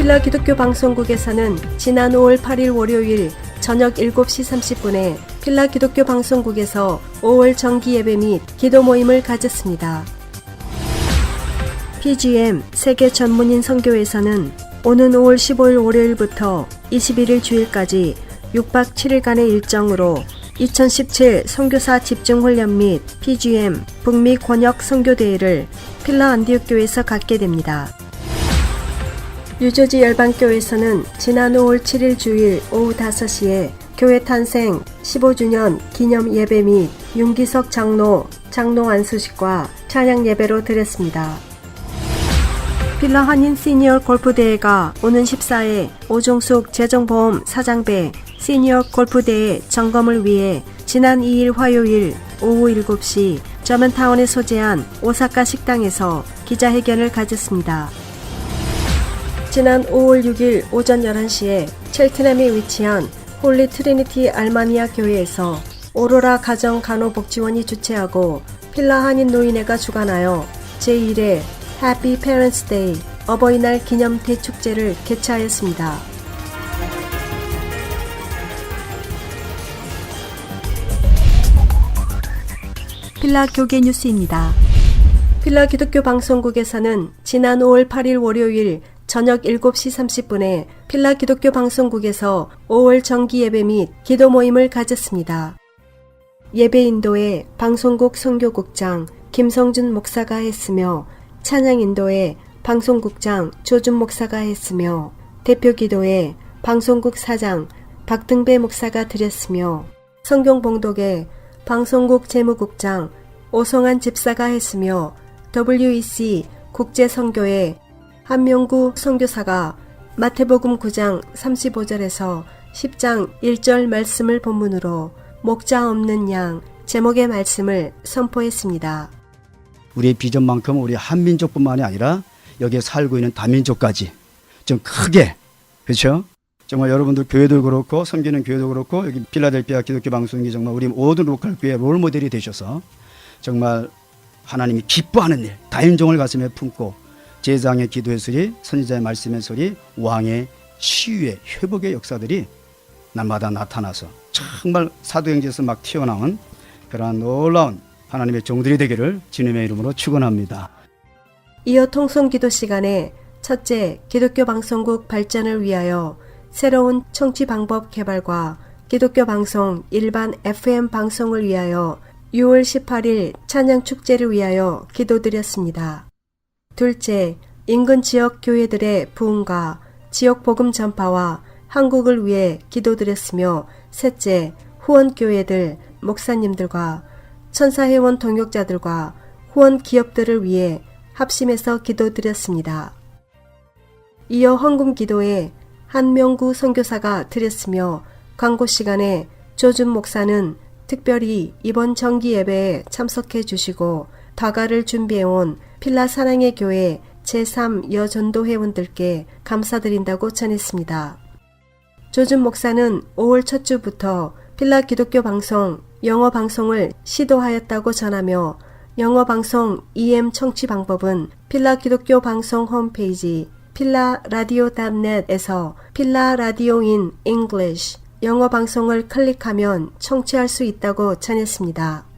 필라 기독교 방송국에서는 지난 5월 8일 월요일 저녁 7시 30분에 필라 기독교 방송국에서 5월 정기 예배 및 기도 모임을 가졌습니다. PGM 세계 전문인 선교회에서는 오는 5월 15일 월요일부터 21일 주일까지 6박 7일간의 일정으로 2017 선교사 집중훈련 및 PGM 북미 권역 선교대회를 필라 안디옥교회에서 갖게 됩니다. 뉴저지 열방교회에서는 지난 5월 7일 주일 오후 5시에 교회 탄생 15주년 기념 예배 및 윤기석 장로 안수식과 찬양 예배로 드렸습니다. 필라 한인 시니어 골프대회가 오는 14일 오종숙 재정보험 사장배 시니어 골프대회 점검을 위해 지난 2일 화요일 오후 7시 저먼타운에 소재한 오사카 식당에서 기자회견을 가졌습니다. 지난 5월 6일 오전 11시에 첼트넘에 위치한 홀리 트리니티 알마니아 교회에서 오로라 가정간호복지원이 주최하고 필라 한인 노인회가 주관하여 제1회 해피 페런츠 데이 어버이날 기념 대축제를 개최하였습니다. 필라 교계 뉴스입니다. 필라 기독교 방송국에서는 지난 5월 8일 월요일 저녁 7시 30분에 필라 기독교 방송국에서 5월 정기 예배 및 기도 모임을 가졌습니다. 예배 인도에 방송국 선교국장 김성준 목사가 했으며 찬양 인도에 방송국장 조준 목사가 했으며 대표 기도에 방송국 사장 박등배 목사가 드렸으며 성경 봉독에 방송국 재무국장 오성환 집사가 했으며 WEC 국제선교회 한명구 선교사가 마태복음 9장 35절에서 10장 1절 말씀을 본문으로 목자 없는 양 제목의 말씀을 선포했습니다. 우리의 비전만큼 우리 한민족뿐만이 아니라 여기에 살고 있는 다민족까지 좀 크게, 그렇죠? 정말 여러분들 교회도 그렇고 섬기는 교회도 그렇고 여기 필라델피아 기독교 방송이 정말 우리 모든 로컬 교회 롤모델이 되셔서 정말 하나님이 기뻐하는 일, 다인종을 가슴에 품고 제사장의 기도의 소리, 선지자의 말씀의 소리, 왕의 시위의 회복의 역사들이 날마다 나타나서 정말 사도행전에서 막 튀어나온 그러한 놀라운 하나님의 종들이 되기를 주님의 이름으로 축원합니다. 이어 통성기도 시간에 첫째, 기독교 방송국 발전을 위하여 새로운 청취 방법 개발과 기독교 방송 일반 FM 방송을 위하여 6월 18일 찬양 축제를 위하여 기도드렸습니다. 둘째, 인근 지역 교회들의 부흥과 지역 복음 전파와 한국을 위해 기도드렸으며 셋째, 후원교회들, 목사님들과 천사회원 동역자들과 후원 기업들을 위해 합심해서 기도드렸습니다. 이어 헌금 기도에 한명구 선교사가 드렸으며 광고 시간에 조준 목사는 특별히 이번 정기 예배에 참석해 주시고 다가를 준비해온 필라 사랑의 교회 제3 여전도 회원들께 감사드린다고 전했습니다. 조준 목사는 5월 첫 주부터 필라 기독교 방송 영어 방송을 시도하였다고 전하며 영어 방송 EM 청취 방법은 필라 기독교 방송 홈페이지 pillarradio.net에서 필라 라디오 인 English 영어 방송을 클릭하면 청취할 수 있다고 전했습니다.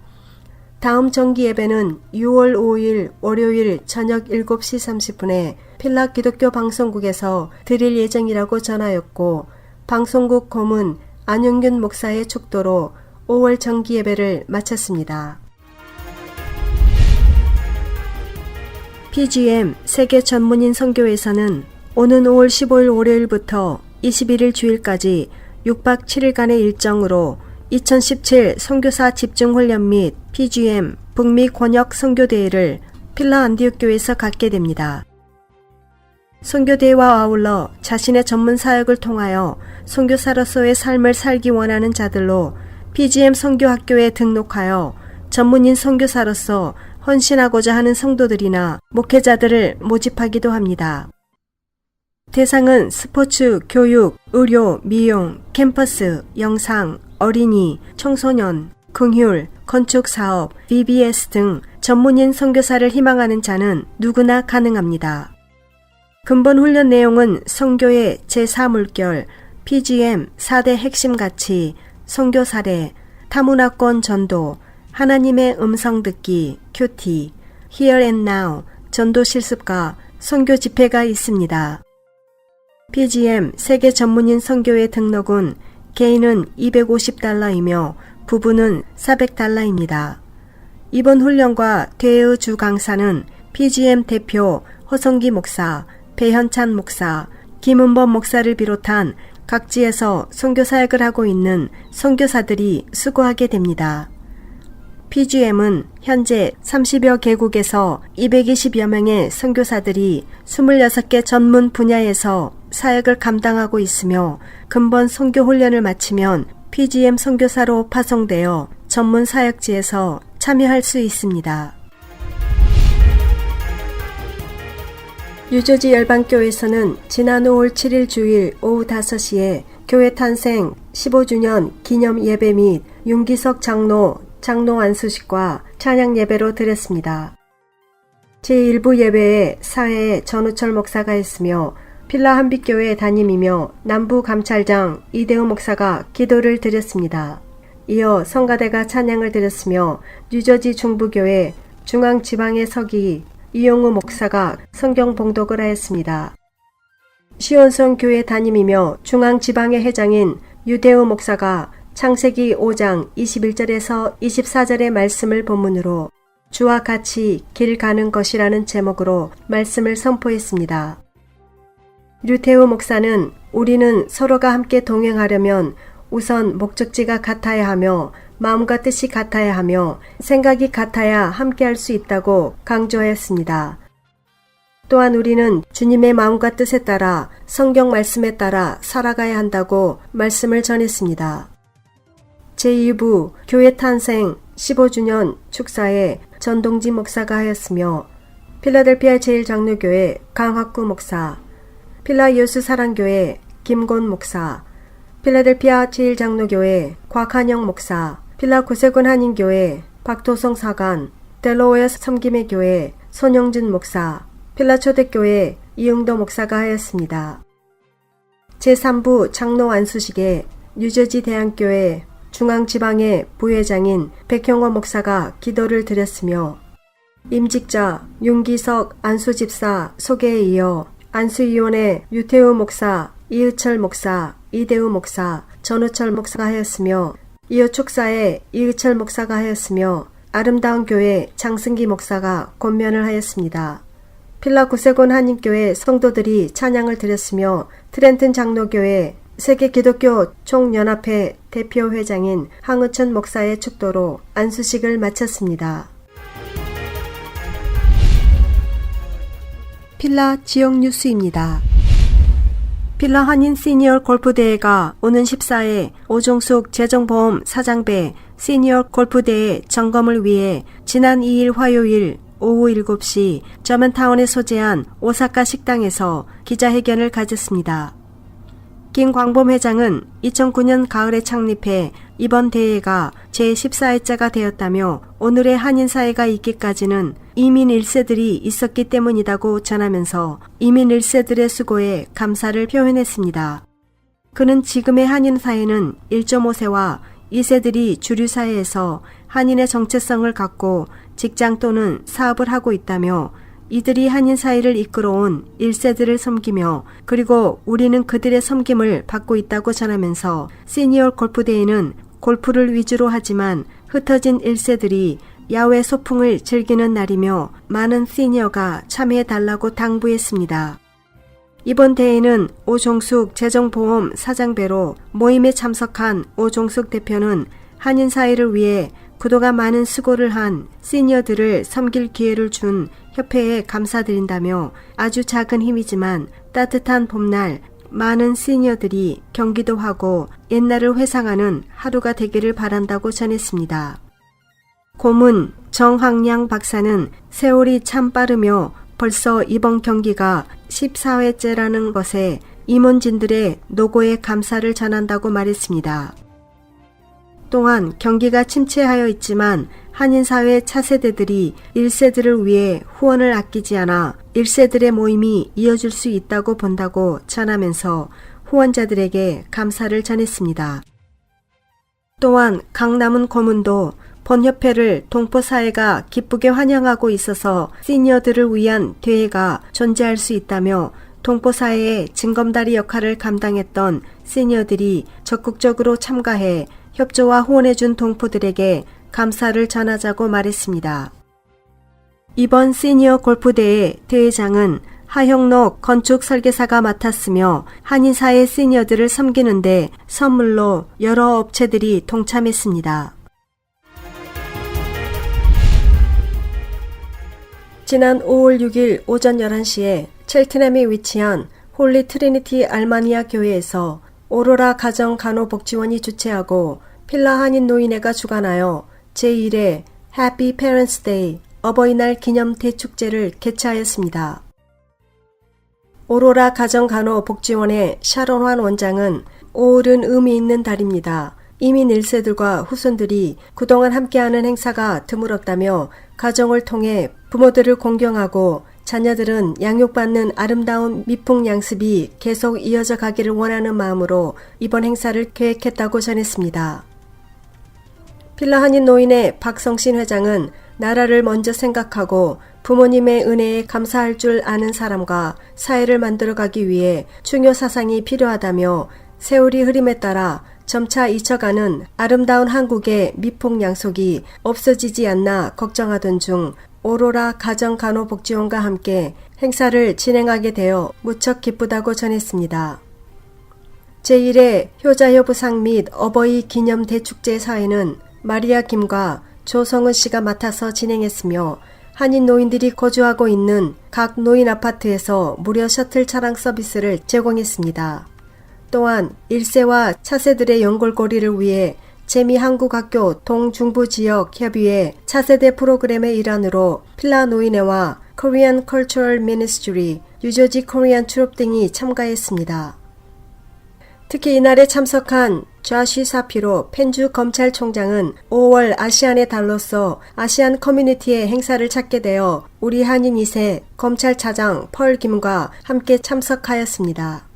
다음 정기 예배는 6월 5일 월요일 저녁 7시 30분에 필라 기독교 방송국에서 드릴 예정이라고 전하였고 방송국 고문 안용균 목사의 촉도로 5월 정기 예배를 마쳤습니다. PGM 세계 전문인 선교회에서는 오는 5월 15일 월요일부터 21일 주일까지 6박 7일간의 일정으로 2017 선교사 집중훈련 및 PGM 북미 권역 선교대회를 필라 안디옥교회에서 갖게 됩니다. 선교대회와 아울러 자신의 전문 사역을 통하여 선교사로서의 삶을 살기 원하는 자들로 PGM 선교학교에 등록하여 전문인 선교사로서 헌신하고자 하는 성도들이나 목회자들을 모집하기도 합니다. 대상은 스포츠, 교육, 의료, 미용, 캠퍼스, 영상, 어린이, 청소년, 긍휼, 건축사업, VBS 등 전문인 선교사를 희망하는 자는 누구나 가능합니다. 근본 훈련 내용은 선교의 제4물결, PGM 4대 핵심 가치, 선교 사례, 타문화권 전도, 하나님의 음성 듣기, 큐티, Here and Now, 전도 실습과 선교 집회가 있습니다. PGM 세계 전문인 선교회 등록은 개인은 $250이며 부부는 $400입니다. 이번 훈련과 대회의 주 강사는 PGM 대표 허성기 목사, 배현찬 목사, 김은범 목사를 비롯한 각지에서 선교 사역을 하고 있는 선교사들이 수고하게 됩니다. PGM은 현재 30여 개국에서 220여 명의 선교사들이 26개 전문 분야에서 사역을 감당하고 있으며 근본 선교 훈련을 마치면 PGM 선교사로 파송되어 전문 사역지에서 참여할 수 있습니다. 뉴저지 열방교회에서는 지난 5월 7일 주일 오후 5시에 교회 탄생 15주년 기념 예배 및 윤기석 장로 안수식과 찬양 예배로 드렸습니다. 제1부 예배에 사회에 전우철 목사가 했으며 필라 한빛교회 담임이며 남부감찰장 이대우 목사가 기도를 드렸습니다. 이어 성가대가 찬양을 드렸으며 뉴저지 중부교회 중앙지방의 서기 이용우 목사가 성경 봉독을 하였습니다. 시온성 교회 담임이며 중앙지방의 회장인 유대우 목사가 창세기 5장 21절에서 24절의 말씀을 본문으로 주와 같이 길 가는 것이라는 제목으로 말씀을 선포했습니다. 류태우 목사는 우리는 서로가 함께 동행하려면 우선 목적지가 같아야 하며 마음과 뜻이 같아야 하며 생각이 같아야 함께 할 수 있다고 강조하였습니다. 또한 우리는 주님의 마음과 뜻에 따라 성경 말씀에 따라 살아가야 한다고 말씀을 전했습니다. 제2부 교회 탄생 15주년 축사에 전동진 목사가 하였으며 필라델피아 제1장로교회 강학구 목사, 필라 예수사랑교회 김곤 목사, 필라델피아 제1장로교회 곽한영 목사, 필라 구세군 한인교회 박도성 사관, 델로웨어 섬김의 교회 손영준 목사, 필라 초대교회 이응도 목사가 하였습니다. 제3부 장로 안수식에 뉴저지 대안교회 중앙지방의 부회장인 백형호 목사가 기도를 드렸으며 임직자 윤기석 안수집사 소개에 이어 안수위원회 유태우 목사, 이의철 목사, 이대우 목사, 전우철 목사가 하였으며 이어 축사에 이의철 목사가 하였으며 아름다운 교회 장승기 목사가 권면을 하였습니다. 필라 구세군 한인교회 성도들이 찬양을 드렸으며 트렌튼 장로교회 세계기독교 총연합회 대표 회장인 항우천 목사의 축도로 안수식을 마쳤습니다. 필라 지역 뉴스입니다. 필라 한인 시니어 골프대회가 오는 14일 오종숙 재정보험 사장배 시니어 골프대회 점검을 위해 지난 2일 화요일 오후 7시 저먼타운에 소재한 오사카 식당에서 기자회견을 가졌습니다. 김광범 회장은 2009년 가을에 창립해 이번 대회가 제14회째가 되었다며 오늘의 한인사회가 있기까지는 이민 1세들이 있었기 때문이라고 전하면서 이민 1세들의 수고에 감사를 표현했습니다. 그는 지금의 한인사회는 1.5세와 2세들이 주류사회에서 한인의 정체성을 갖고 직장 또는 사업을 하고 있다며 이들이 한인사회를 이끌어온 1세들을 섬기며 그리고 우리는 그들의 섬김을 받고 있다고 전하면서 시니어 골프대회는 골프를 위주로 하지만 흩어진 1세들이 야외 소풍을 즐기는 날이며 많은 시니어가 참여해달라고 당부했습니다. 이번 대회는 오종숙 재정보험 사장배로 모임에 참석한 오종숙 대표는 한인사회를 위해 그동안 많은 수고를 한 시니어들을 섬길 기회를 준 협회에 감사드린다며 아주 작은 힘이지만 따뜻한 봄날 많은 시니어들이 경기도 하고 옛날을 회상하는 하루가 되기를 바란다고 전했습니다. 고문 정학량 박사는 세월이 참 빠르며 벌써 이번 경기가 14회째라는 것에 임원진들의 노고에 감사를 전한다고 말했습니다. 또한 경기가 침체하여 있지만 한인사회 차세대들이 1세들을 위해 후원을 아끼지 않아 1세들의 모임이 이어질 수 있다고 본다고 전하면서 후원자들에게 감사를 전했습니다. 또한 강남은 고문도 본협회를 동포사회가 기쁘게 환영하고 있어서 시니어들을 위한 대회가 존재할 수 있다며 동포사회의 징검다리 역할을 감당했던 시니어들이 적극적으로 참가해 협조와 후원해준 동포들에게 감사를 전하자고 말했습니다. 이번 시니어 골프대회 대회장은 하형록 건축설계사가 맡았으며 한인사회 시니어들을 섬기는데 선물로 여러 업체들이 동참했습니다. 지난 5월 6일 오전 11시에 첼트넘에 위치한 홀리 트리니티 알마니아 교회에서 오로라 가정간호복지원이 주최하고 필라 한인노인회가 주관하여 제1회 해피 페런스 데이 어버이날 기념 대축제를 개최하였습니다. 오로라 가정간호복지원의 샤론환 원장은 5월은 의미 있는 달입니다. 이민 1세들과 후손들이 그동안 함께하는 행사가 드물었다며 가정을 통해 부모들을 공경하고 자녀들은 양육받는 아름다운 미풍양습이 계속 이어져 가기를 원하는 마음으로 이번 행사를 계획했다고 전했습니다. 필라 한인노인의 박성신 회장은 나라를 먼저 생각하고 부모님의 은혜에 감사할 줄 아는 사람과 사회를 만들어가기 위해 중요 사상이 필요하다며 세월이 흐름에 따라 점차 잊혀가는 아름다운 한국의 미풍양속이 없어지지 않나 걱정하던 중 오로라 가정간호복지원과 함께 행사를 진행하게 되어 무척 기쁘다고 전했습니다. 제1회 효자효부상 및 어버이 기념 대축제 사회는 마리아 김과 조성은 씨가 맡아서 진행했으며 한인 노인들이 거주하고 있는 각 노인 아파트에서 무료 셔틀 차량 서비스를 제공했습니다. 또한 1세와 차세들의 연골고리를 위해 재미한국학교 동중부지역 협의회 차세대 프로그램의 일환으로 필라 노인회와 Korean Cultural Ministry, 뉴저지 코리안 트룹 등이 참가했습니다. 특히 이날에 참석한 좌시 사피로 펜주 검찰총장은 5월 아시안의 달로서 아시안 커뮤니티의 행사를 찾게 되어 우리 한인 2세 검찰차장 펄 김과 함께 참석하였습니다.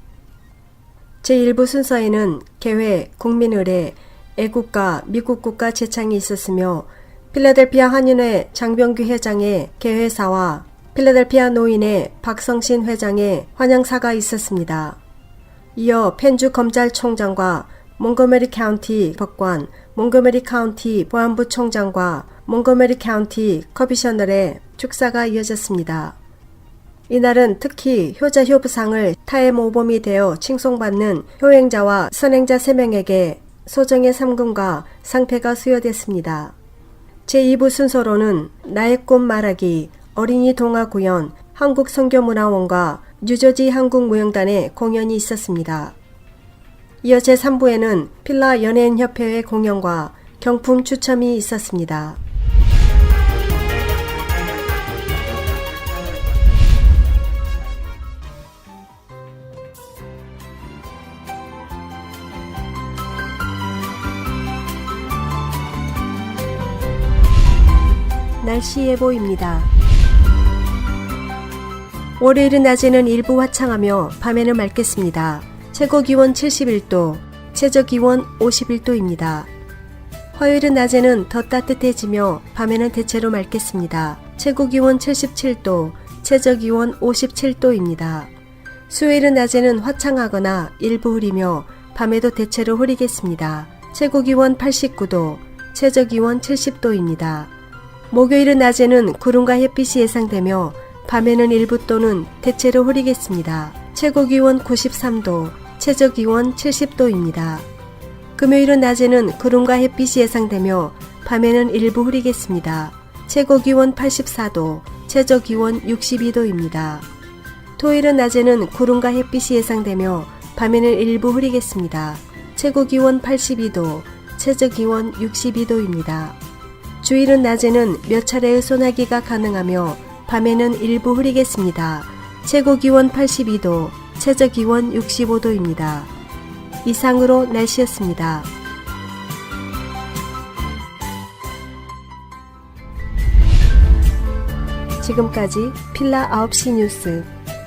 제1부 순서에는 개회, 국민의례, 애국가, 미국국가 제창이 있었으며 필라델피아 한인회 장병규 회장의 개회사와 필라델피아 노인회 박성신 회장의 환영사가 있었습니다. 이어 펜주 검찰총장과 몽고메리 카운티 법관, 몽고메리 카운티 보안부 총장과 몽고메리 카운티 커미셔널의 축사가 이어졌습니다. 이날은 특히 효자효부상을 타임 오범이 되어 칭송받는 효행자와 선행자 3명에게 소정의 상금과 상패가 수여됐습니다. 제2부 순서로는 나의 꿈 말하기, 어린이 동화구연, 한국선교문화원과 뉴저지 한국무용단의 공연이 있었습니다. 이어 제3부에는 필라 연예인협회의 공연과 경품 추첨이 있었습니다. 날씨 예보입니다. 월요일은 낮에는 일부 화창하며 밤에는 맑겠습니다. 최고기온 71도, 최저기온 51도입니다. 화요일은 낮에는 더 따뜻해지며 밤에는 대체로 맑겠습니다. 최고기온 77도, 최저기온 57도입니다. 수요일은 낮에는 화창하거나 일부 흐리며 밤에도 대체로 흐리겠습니다. 최고기온 89도, 최저기온 70도입니다. 목요일은 낮에는 구름과 햇빛이 예상되며 밤에는 일부 또는 대체로 흐리겠습니다. 최고기온 93도, 최저기온 70도입니다. 금요일은 낮에는 구름과 햇빛이 예상되며 밤에는 일부 흐리겠습니다. 최고기온 84도, 최저기온 62도입니다. 토요일은 낮에는 구름과 햇빛이 예상되며 밤에는 일부 흐리겠습니다. 최고기온 82도, 최저기온 62도입니다. 주일은 낮에는 몇 차례의 소나기가 가능하며 밤에는 일부 흐리겠습니다. 최고기온 82도, 최저기온 65도입니다. 이상으로 날씨였습니다. 지금까지 필라 9시 뉴스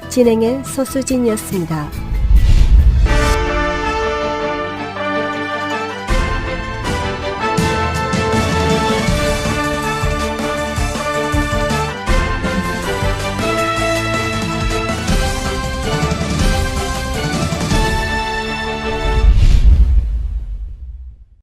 진행의 서수진이었습니다.